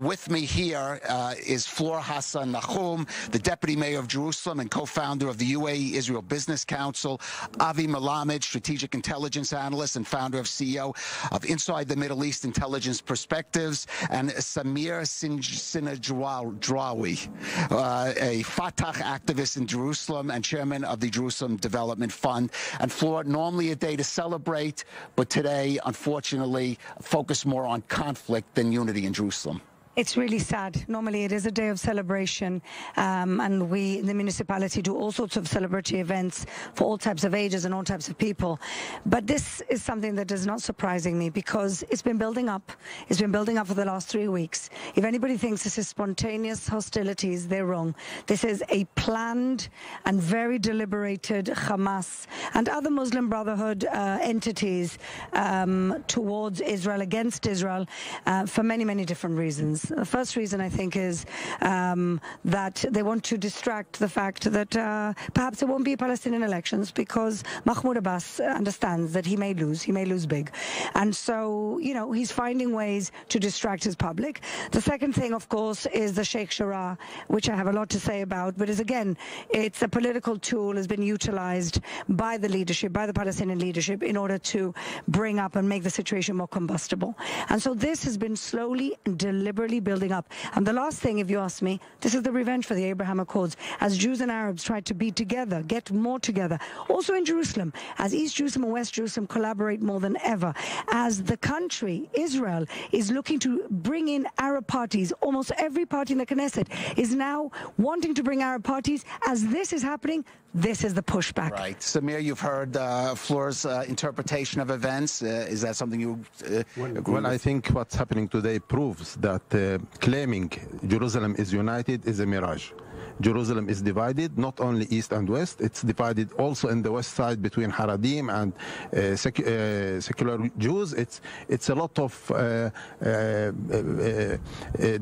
With me here is Fleur Hassan-Nahoum, the Deputy Mayor of Jerusalem and co-founder of the UAE-Israel Business Council, Avi Melamed, Strategic Intelligence Analyst and founder of CEO of Inside the Middle East Intelligence Perspectives, and Samir Sinijlawi, a Fateh activist in Jerusalem and chairman of the Jerusalem Development Fund. And Fleur, normally a day to celebrate, but today, unfortunately, focus more on conflict than unity in Jerusalem. It's really sad. Normally it is a day of celebration, and we in the municipality do all sorts of celebratory events for all types of ages and all types of people. But this is something that is not surprising me, because it's been building up. It's been building up for the last 3 weeks. If anybody thinks this is spontaneous hostilities, they're wrong. This is a planned and very deliberated Hamas and other Muslim Brotherhood entities towards Israel, against Israel, for many, many different reasons. The first reason, I think, is that they want to distract the fact that perhaps there won't be Palestinian elections, because Mahmoud Abbas understands that he may lose big. And so, you know, he's finding ways to distract his public. The second thing, of course, is the Sheikh Jarrah, which I have a lot to say about, but is, again, it's a political tool, has been utilized by the leadership, by the Palestinian leadership, in order to bring up and make the situation more combustible. And so this has been slowly and deliberately building up. And the last thing, if you ask me, this is the revenge for the Abraham Accords, as Jews and Arabs tried to be together, get more together, also in Jerusalem, as East Jerusalem and West Jerusalem collaborate more than ever, as the country, Israel, is looking to bring in Arab parties. Almost every party in the Knesset is now wanting to bring Arab parties. As this is happening, this is the pushback. Right. Samir, you've heard Fleur's interpretation of events. Is that something you agree with? I think what's happening today proves that claiming Jerusalem is united is a mirage. Jerusalem is divided, not only east and west, it's divided also in the west side between Haradim and secular Jews. It's a lot of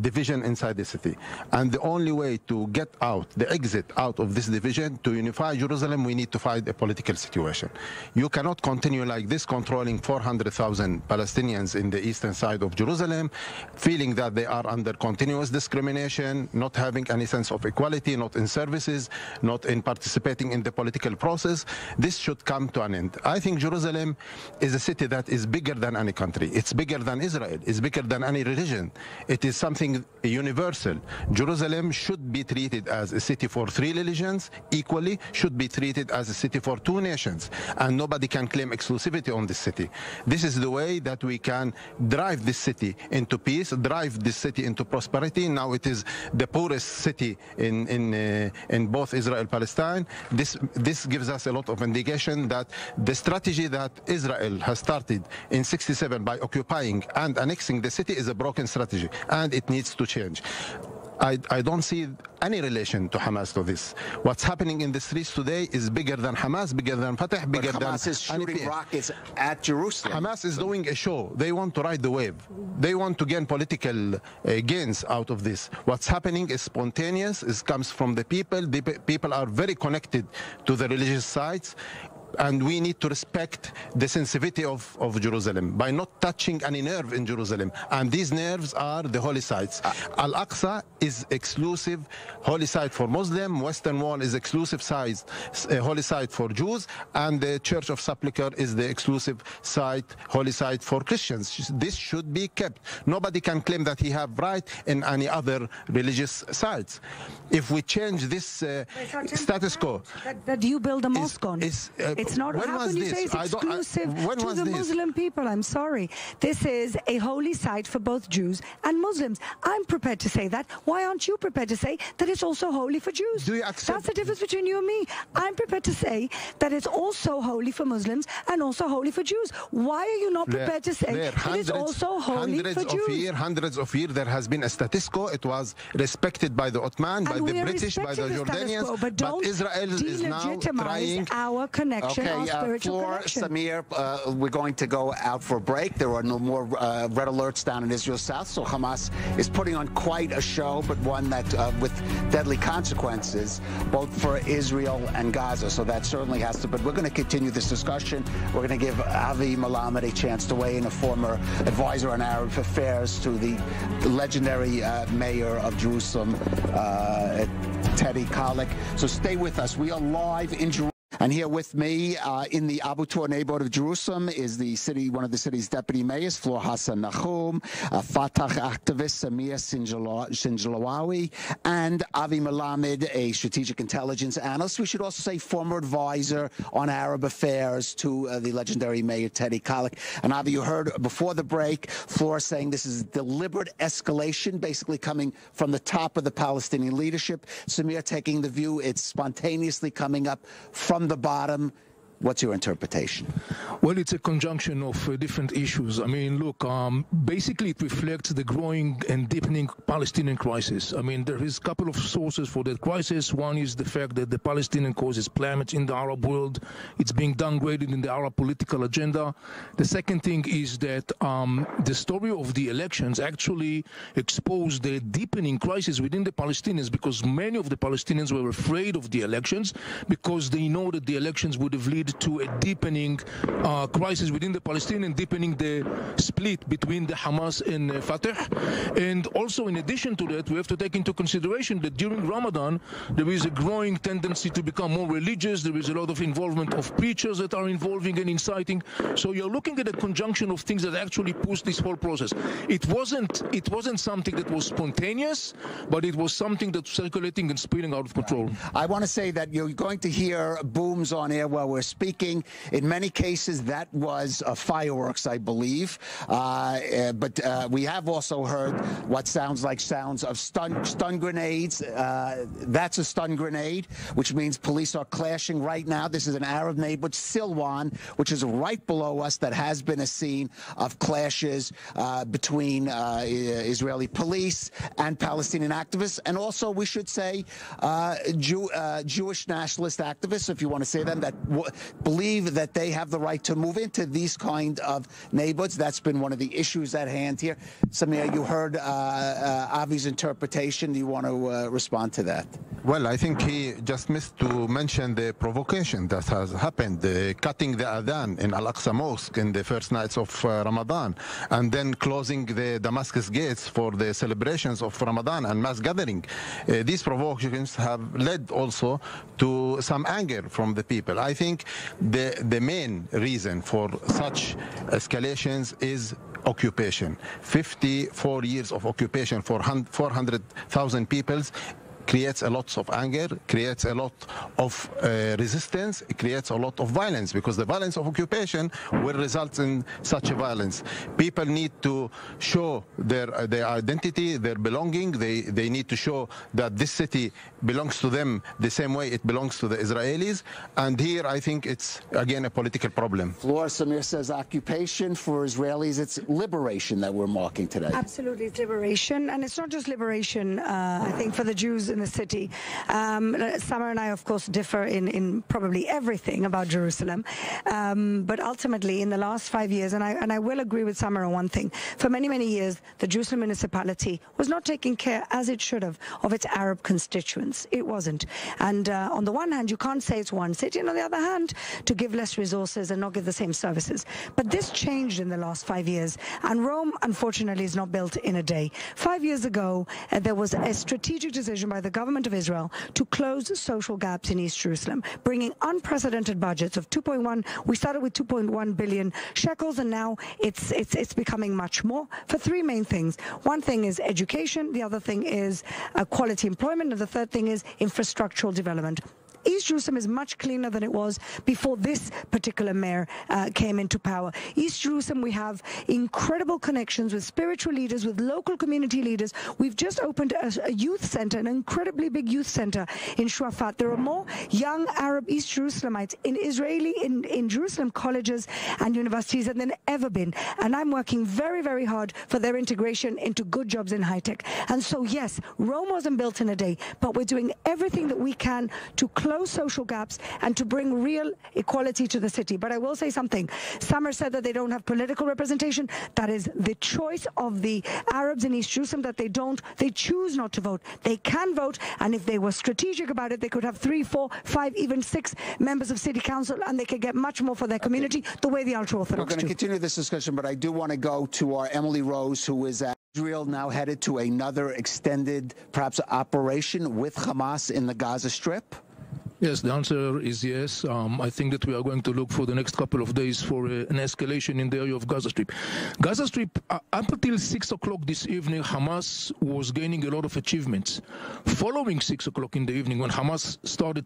division inside the city. And the only way to get out, the exit out of this division, to unify Jerusalem, we need to find a political situation. You cannot continue like this, controlling 400,000 Palestinians in the eastern side of Jerusalem, feeling that they are under continuous discrimination, not having any sense of equality, not in services, not in participating in the political process. This should come to an end. I think Jerusalem is a city that is bigger than any country. It's bigger than Israel. It's bigger than any religion. It is something universal. Jerusalem should be treated as a city for 3 religions, equally should be treated as a city for 2 nations. And nobody can claim exclusivity on this city. This is the way that we can drive this city into peace, drive this city into prosperity. Now it is the poorest city in both Israel and Palestine. This gives us a lot of indication that the strategy that Israel has started in '67 by occupying and annexing the city is a broken strategy, and it needs to change. I don't see any relation to Hamas to this. What's happening in the streets today is bigger than Hamas, bigger than Fateh, bigger than Hamas is shooting rockets at Jerusalem. Hamas is doing a show. They want to ride the wave. They want to gain political gains out of this. What's happening is spontaneous. It comes from the people. The people are very connected to the religious sites. And we need to respect the sensitivity of Jerusalem by not touching any nerve in Jerusalem. And these nerves are the holy sites. Al-Aqsa is exclusive holy site for Muslim. Western Wall is exclusive site, holy site for Jews. And the Church of Sepulchre is the exclusive site, holy site for Christians. This should be kept. Nobody can claim that he have right in any other religious sites. If we change this status quo... That you build a mosque on. It's not. How can you say it's exclusive to the Muslim people? I'm sorry. This is a holy site for both Jews and Muslims. I'm prepared to say that. Why aren't you prepared to say that it's also holy for Jews? Do you accept? That's the difference between you and me. I'm prepared to say that it's also holy for Muslims and also holy for Jews. Why are you not prepared to say that it's also holy for Jews? Hundreds of years there has been a status quo. It was respected by the Ottoman, by the British, by the Jordanians. But Israel is now trying our connection connection, our spiritual Fleur, connection. Samir, we're going to go out for a break. There are no more red alerts down in Israel South, so Hamas is putting on quite a show, but one that with deadly consequences, both for Israel and Gaza. So that certainly has to, but we're going to continue this discussion. We're going to give Avi Melamed a chance to weigh in, a former advisor on Arab affairs to the legendary mayor of Jerusalem, Teddy Kalik. So stay with us. We are live in Jerusalem. And here with me in the Abu Tur neighborhood of Jerusalem is one of the city's deputy mayors, Fleur Hassan-Nahoum, Fateh activist Samir Sinijlawi, and Avi Melamed, a strategic intelligence analyst. We should also say former advisor on Arab affairs to the legendary mayor Teddy Kalik. And Avi, you heard before the break, Fleur saying this is deliberate escalation, basically coming from the top of the Palestinian leadership. Samir taking the view it's spontaneously coming up from the bottom. What's your interpretation? Well, it's a conjunction of different issues. I mean, look, basically it reflects the growing and deepening Palestinian crisis. I mean, there is a couple of sources for that crisis. One is the fact that the Palestinian cause is plummeting in the Arab world. It's being downgraded in the Arab political agenda. The second thing is that the story of the elections actually exposed the deepening crisis within the Palestinians, because many of the Palestinians were afraid of the elections because they know that the elections would have led to a deepening crisis within the Palestinians, deepening the split between the Hamas and Fateh. And also, in addition to that, we have to take into consideration that during Ramadan, there is a growing tendency to become more religious. There is a lot of involvement of preachers that are involving and inciting. So you're looking at a conjunction of things that actually push this whole process. It wasn't something that was spontaneous, but it was something that's circulating and spilling out of control. Right. I want to say that you're going to hear booms on air while we're speaking. In many cases, that was fireworks, I believe. But we have also heard what sounds of stun grenades. That's a stun grenade, which means police are clashing right now. This is an Arab neighborhood, Silwan, which is right below us, that has been a scene of clashes between Israeli police and Palestinian activists, and also, we should say, Jewish nationalist activists, if you want to say them, that believe that they have the right to move into these kind of neighborhoods. That's been one of the issues at hand here. Samir, you heard Avi's interpretation. Do you want to respond to that? Well, I think he just missed to mention the provocation that has happened, cutting the adhan in Al-Aqsa Mosque in the first nights of Ramadan, and then closing the Damascus gates for the celebrations of Ramadan and mass gathering. These provocations have led also to some anger from the people. I think the main reason for such escalations is occupation. 54 years of occupation for 400,000 people creates a lot of anger, creates a lot of resistance, it creates a lot of violence, because the violence of occupation will result in such a violence. People need to show their identity, their belonging. They need to show that this city belongs to them the same way it belongs to the Israelis. And here, I think it's, again, a political problem. Fleur, Samir says occupation. For Israelis, it's liberation that we're marking today. Absolutely, it's liberation. And it's not just liberation, I think, for the Jews in the city. Samar and I, of course, differ in probably everything about Jerusalem. But ultimately, in the last 5 years, and I will agree with Samar on one thing, for many, many years, the Jerusalem municipality was not taking care, as it should have, of its Arab constituents. It wasn't. And on the one hand, you can't say it's one city, and on the other hand, to give less resources and not give the same services. But this changed in the last 5 years, and Rome, unfortunately, is not built in a day. 5 years ago, there was a strategic decision by the government of Israel to close social gaps in East Jerusalem, bringing unprecedented budgets of 2.1. We started with 2.1 billion shekels, and now it's becoming much more for three main things. One thing is education, the other thing is quality employment, and the third thing is infrastructural development. East Jerusalem is much cleaner than it was before this particular mayor came into power. East Jerusalem, we have incredible connections with spiritual leaders, with local community leaders. We've just opened a youth center, an incredibly big youth center in Shuafat. There are more young Arab East Jerusalemites in Jerusalem colleges and universities than there ever been. And I'm working very, very hard for their integration into good jobs in high tech. And so, yes, Rome wasn't built in a day, but we're doing everything that we can to close close social gaps and to bring real equality to the city. But I will say something. Summer said that they don't have political representation. That is the choice of the Arabs in East Jerusalem, that they choose not to vote. They can vote, and if they were strategic about it, they could have 3, 4, 5, even 6 members of city council, and they could get much more for their community, the way the ultra-Orthodox do. We're going to continue this discussion, but I do want to go to our Emily Rose, who is at Israel, now headed to another extended, perhaps, operation with Hamas in the Gaza Strip. Yes, the answer is yes. I think that we are going to look for the next couple of days for an escalation in the area of Gaza Strip. Gaza Strip, up until 6 o'clock this evening, Hamas was gaining a lot of achievements. Following 6 o'clock in the evening, when Hamas started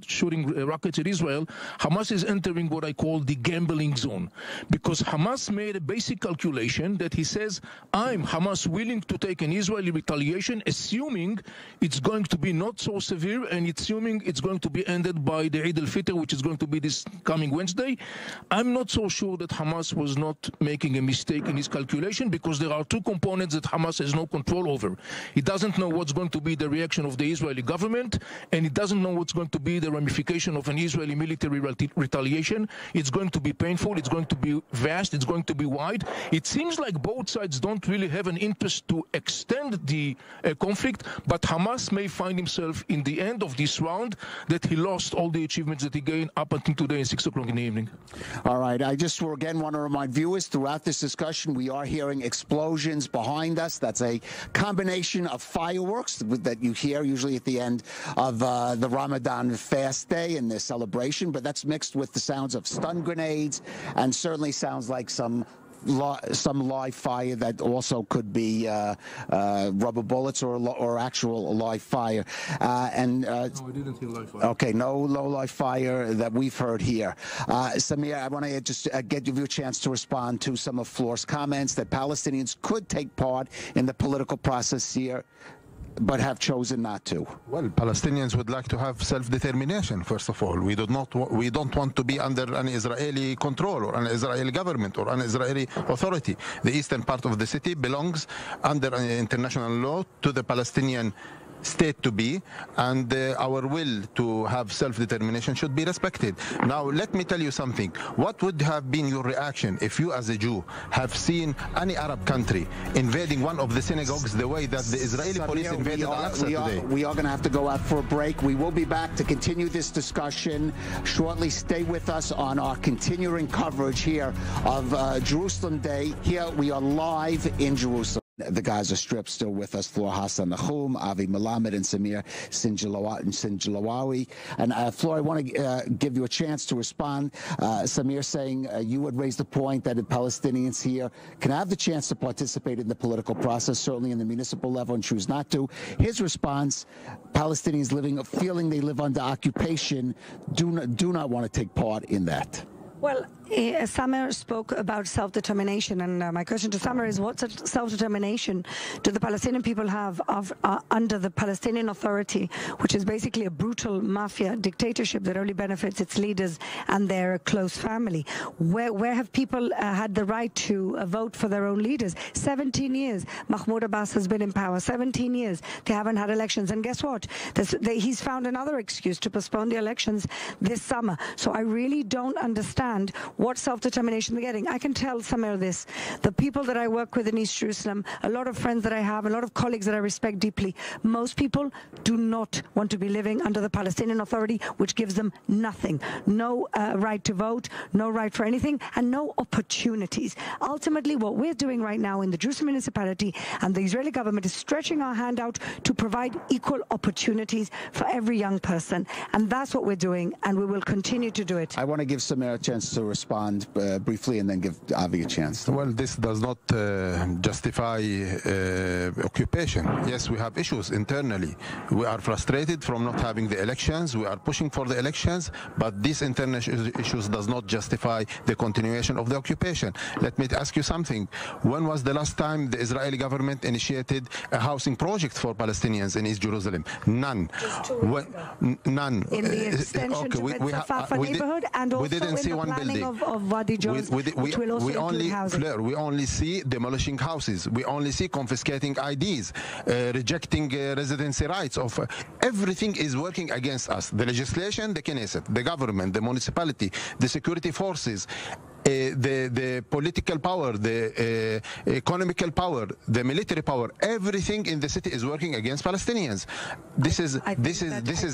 shooting rockets at Israel, Hamas is entering what I call the gambling zone. Because Hamas made a basic calculation that he says, I'm, Hamas, willing to take an Israeli retaliation, assuming it's going to be not so severe and assuming it's going to be ended by the Eid al-Fitr, which is going to be this coming Wednesday. I'm not so sure that Hamas was not making a mistake in his calculation, because there are two components that Hamas has no control over. He doesn't know what's going to be the reaction of the Israeli government, and he doesn't know what's going to be the ramification of an Israeli military retaliation. It's going to be painful, it's going to be vast, it's going to be wide. It seems like both sides don't really have an interest to extend the conflict, but Hamas may find himself in the end of this round that he lost all the achievements that he gained up until today at 6 o'clock in the evening. All right. I just again want to remind viewers, throughout this discussion, we are hearing explosions behind us. That's a combination of fireworks that you hear usually at the end of the Ramadan fast day and the celebration, but that's mixed with the sounds of stun grenades and certainly sounds like some live fire that also could be rubber bullets or actual live fire. No, I didn't hear live fire. Okay, no live fire that we've heard here. Samir, I want to just give you a chance to respond to some of Fleur's comments that Palestinians could take part in the political process here, but have chosen not to. Well, Palestinians would like to have self-determination, first of all. We don't want to be under an Israeli control or an Israeli government or an Israeli authority. The eastern part of the city belongs under international law to the Palestinian state to be, and our will to have self-determination should be respected. Now, let me tell you something. What would have been your reaction if you, as a Jew, have seen any Arab country invading one of the synagogues the way that the Israeli police invaded Al-Aqsa today? We are going to have to go out for a break. We will be back to continue this discussion shortly. Stay with us on our continuing coverage here of Jerusalem Day. Here we are live in Jerusalem. The Gaza Strip. Still with us, Fleur, Hassan-Nahoum, Avi Melamed, and Samir Sinijlawi. And Fleur, I want to give you a chance to respond. Samir saying you would raise the point that the Palestinians here can have the chance to participate in the political process, certainly in the municipal level, and choose not to. His response: Palestinians feeling they live under occupation do not want to take part in that. Well, Samir spoke about self-determination, and my question to Samir is, what self-determination do the Palestinian people have under the Palestinian Authority, which is basically a brutal mafia dictatorship that only benefits its leaders and their close family? Where have people had the right to vote for their own leaders? 17 years Mahmoud Abbas has been in power. 17 years they haven't had elections, and guess what? He's found another excuse to postpone the elections this summer. So I really don't understand what self-determination they're getting. I can tell Samir this: the people that I work with in East Jerusalem, a lot of friends that I have, a lot of colleagues that I respect deeply, most people do not want to be living under the Palestinian Authority, which gives them nothing. No right to vote, no right for anything, and no opportunities. Ultimately, what we're doing right now in the Jerusalem municipality and the Israeli government is stretching our hand out to provide equal opportunities for every young person. And that's what we're doing, and we will continue to do it. I want to give Samir a chance to respond briefly, and then give Avi a chance. Well, this does not justify occupation. Yes, we have issues internally. We are frustrated from not having the elections. We are pushing for the elections, but these internal issues does not justify the continuation of the occupation. Let me ask you something. When was the last time the Israeli government initiated a housing project for Palestinians in East Jerusalem? None. Just 2 weeks ago. None. In the extension to the Fateh neighborhood, and also we didn't see in the one planning building. of of Wadi Joz, which will also include housing. Fleur, we only see demolishing houses. We only see confiscating IDs, rejecting residency rights. Everything is working against us. The legislation, the Knesset, the government, the municipality, the security forces, the political power, the economical power, the military power, everything in the city is working against Palestinians. This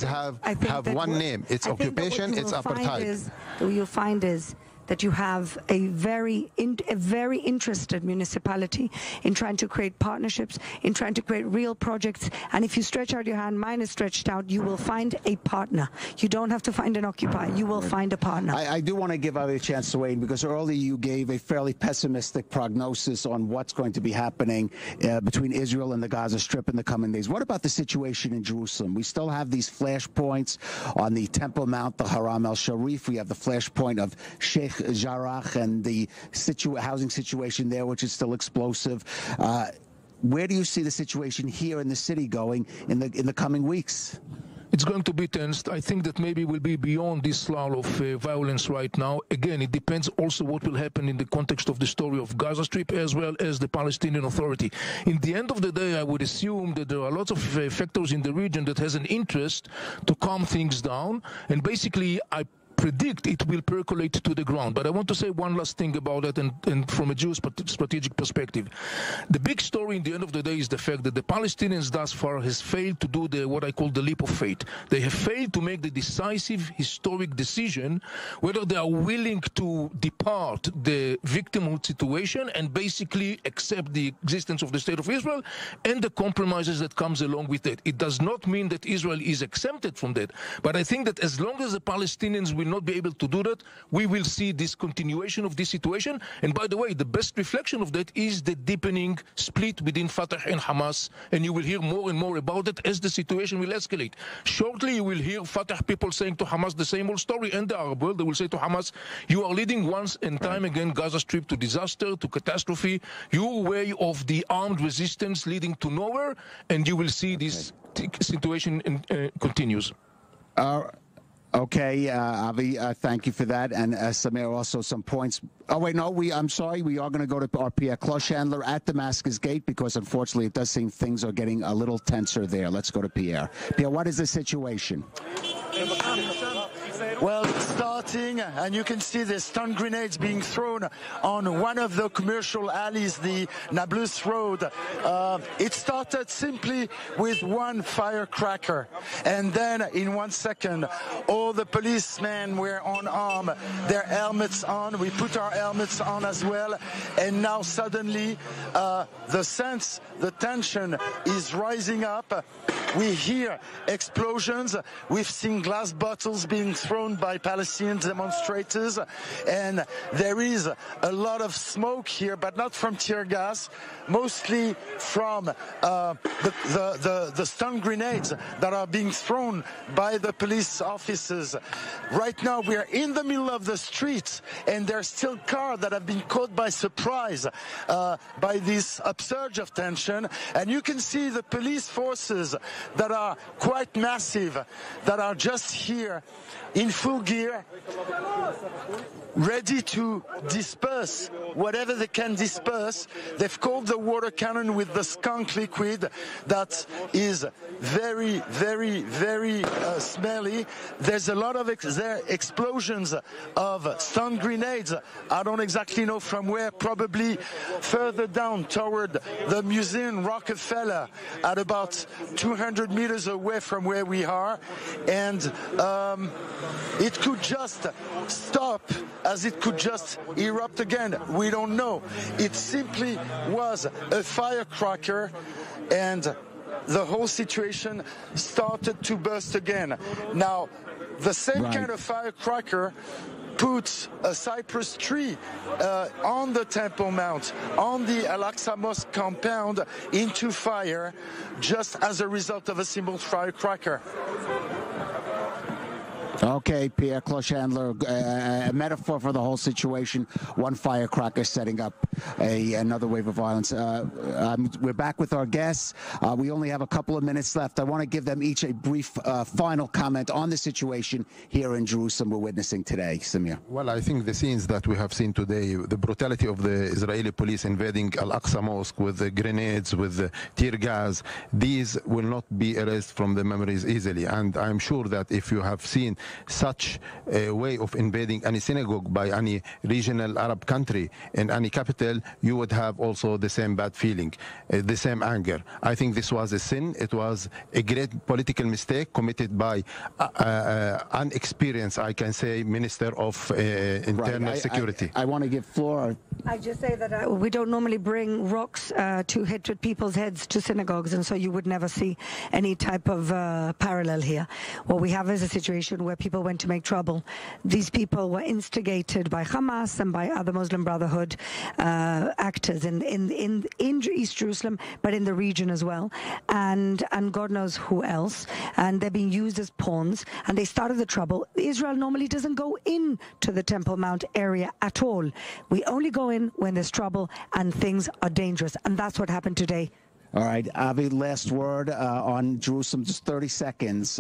have one name. It's occupation. It's apartheid. What you'll find is that you have a very interested municipality in trying to create partnerships, in trying to create real projects. And if you stretch out your hand, mine is stretched out, you will find a partner. You don't have to find an occupier. You will find a partner. I do want to give Avi a chance to weigh in, because earlier you gave a fairly pessimistic prognosis on what's going to be happening between Israel and the Gaza Strip in the coming days. What about the situation in Jerusalem? We still have these flashpoints on the Temple Mount, the Haram el-Sharif. We have the flashpoint of Sheikh Jarrah and the housing situation there, which is still explosive. Where do you see the situation here in the city going in the coming weeks? It's going to be tense. I think that maybe we'll be beyond this level of violence right now. Again, it depends also what will happen in the context of the story of Gaza Strip as well as the Palestinian Authority. In the end of the day, I would assume that there are lots of factors in the region that has an interest to calm things down. And basically, I predict it will percolate to the ground. But I want to say one last thing about that, and from a geostrategic perspective. The big story in the end of the day is the fact that the Palestinians thus far has failed to do what I call the leap of faith. They have failed to make the decisive historic decision whether they are willing to depart the victimhood situation and basically accept the existence of the State of Israel and the compromises that comes along with it. It does not mean that Israel is exempted from that, but I think that as long as the Palestinians will not be able to do that, we will see this continuation of this situation. And by the way, the best reflection of that is the deepening split within Fateh and Hamas, and you will hear more and more about it as the situation will escalate. Shortly, you will hear Fateh people saying to Hamas the same old story, and the Arab world, they will say to Hamas, you are leading once and time again Gaza Strip to disaster, to catastrophe. Your way of the armed resistance leading to nowhere, and you will see this situation continues. Okay, Avi, thank you for that. And Samir, also some points. Oh, wait, no, I'm sorry. We are going to go to our Pierre Cloche-Handler at Damascus Gate, because unfortunately it does seem things are getting a little tenser there. Let's go to Pierre. Pierre, what is the situation? Well, it's starting, and you can see the stun grenades being thrown on one of the commercial alleys, the Nablus Road. It started simply with one firecracker, and then in 1 second, all the policemen were on arm, their helmets on. We put our helmets on as well, and now suddenly the tension is rising up. We hear explosions. We've seen glass bottles being thrown by Palestinian demonstrators, and there is a lot of smoke here, but not from tear gas, mostly from the stun grenades that are being thrown by the police officers. Right now we are in the middle of the street, and there are still cars that have been caught by surprise by this upsurge of tension, and you can see the police forces that are quite massive, that are just here in full gear, ready to disperse whatever they can disperse. They've called the water cannon with the skunk liquid that is very, very, very smelly. There's a lot of explosions of stun grenades. I don't exactly know from where, probably further down toward the Museum Rockefeller at about 200 meters away from where we are. And it could just stop, as it could just erupt again. We don't know. It simply was a firecracker, and the whole situation started to burst again. Now, the same kind of firecracker puts a cypress tree on the Temple Mount, on the Al-Aqsa Mosque compound, into fire, just as a result of a simple firecracker. Okay, Pierre Cloche-Handler, a metaphor for the whole situation. One firecracker setting up another wave of violence. We're back with our guests. We only have a couple of minutes left. I want to give them each a brief final comment on the situation here in Jerusalem we're witnessing today. Samir. Well, I think the scenes that we have seen today, the brutality of the Israeli police invading Al-Aqsa Mosque with the grenades, with the tear gas, these will not be erased from the memories easily. And I'm sure that if you have seen such a way of invading any synagogue by any regional Arab country in any capital, you would have also the same bad feeling, the same anger. I think this was a sin. It was a great political mistake committed by unexperienced, I can say, Minister of Internal Security. I want to give Fleur. I just say that we don't normally bring rocks to hit with people's heads to synagogues, and so you would never see any type of parallel here. What we have is a situation where people went to make trouble. These people were instigated by Hamas and by other Muslim Brotherhood actors in East Jerusalem, but in the region as well, and God knows who else. And they're being used as pawns, and they started the trouble. Israel normally doesn't go into the Temple Mount area at all. We only go in when there's trouble and things are dangerous, and that's what happened today. All right, Avi, last word on Jerusalem, just 30 seconds.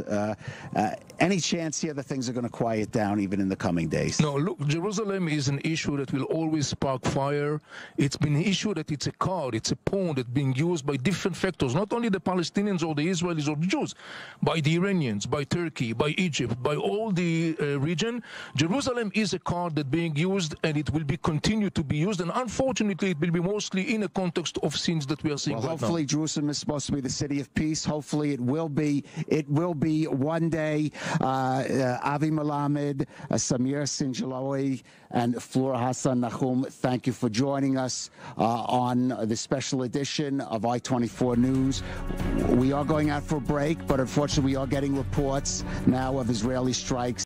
Any chance here that things are going to quiet down even in the coming days? No, look, Jerusalem is an issue that will always spark fire. It's been an issue that it's a card, it's a pawn that's being used by different factors, not only the Palestinians or the Israelis or the Jews, by the Iranians, by Turkey, by Egypt, by all the region. Jerusalem is a card that's being used, and it will be continued to be used, and unfortunately it will be mostly in a context of sins that we are seeing right now. Jerusalem is supposed to be the city of peace. Hopefully it will be. It will be one day. Avi Melamed, Samir Sinijlawi, and Fleur Hassan-Nahoum, thank you for joining us on the special edition of I24 News. We are going out for a break, but unfortunately we are getting reports now of Israeli strikes